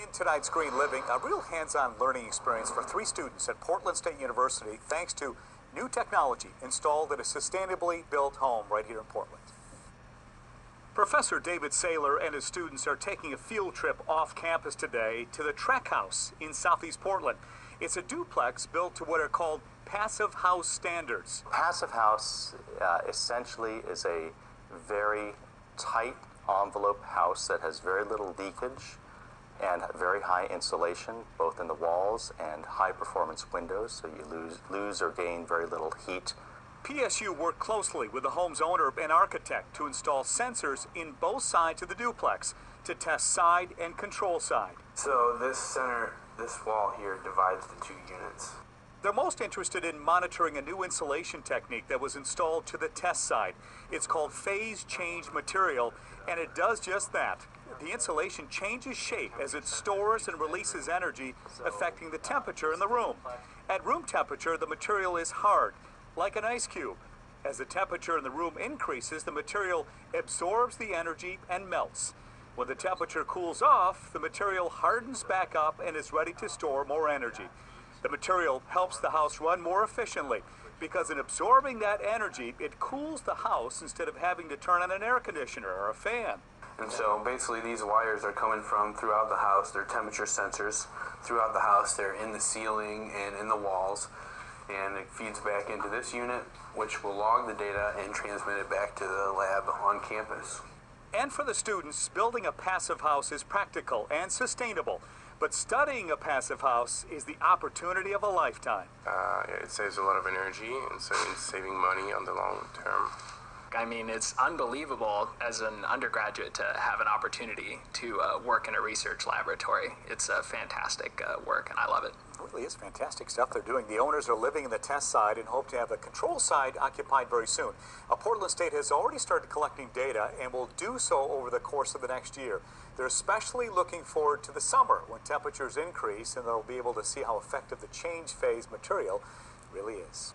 In tonight's Green Living, a real hands-on learning experience for 3 students at Portland State University thanks to new technology installed in a sustainably built home right here in Portland. Professor David Saylor and his students are taking a field trip off campus today to the Trek House in Southeast Portland. It's a duplex built to what are called passive house standards. Passive house essentially is a very tight envelope house that has very little leakage and very high insulation, both in the walls and high performance windows, so you lose or gain very little heat. PSU worked closely with the home's owner and architect to install sensors in both sides of the duplex to test side and control side. So this wall here divides the 2 units. They're most interested in monitoring a new insulation technique that was installed to the test side. It's called phase change material, and it does just that. The insulation changes shape as it stores and releases energy, affecting the temperature in the room. At room temperature, the material is hard, like an ice cube. As the temperature in the room increases, the material absorbs the energy and melts. When the temperature cools off, the material hardens back up and is ready to store more energy. The material helps the house run more efficiently because in absorbing that energy, it cools the house instead of having to turn on an air conditioner or a fan. And so basically these wires are coming from throughout the house. They're temperature sensors throughout the house. They're in the ceiling and in the walls. And it feeds back into this unit, which will log the data and transmit it back to the lab on campus. And for the students, building a passive house is practical and sustainable. But studying a passive house is the opportunity of a lifetime. It saves a lot of energy, and so it's saving money on the long term. I mean, it's unbelievable as an undergraduate to have an opportunity to work in a research laboratory. It's a fantastic work, and I love it. It really is fantastic stuff they're doing. The owners are living in the test side and hope to have the control side occupied very soon. Portland State has already started collecting data and will do so over the course of the next year. They're especially looking forward to the summer when temperatures increase, and they'll be able to see how effective the change phase material really is.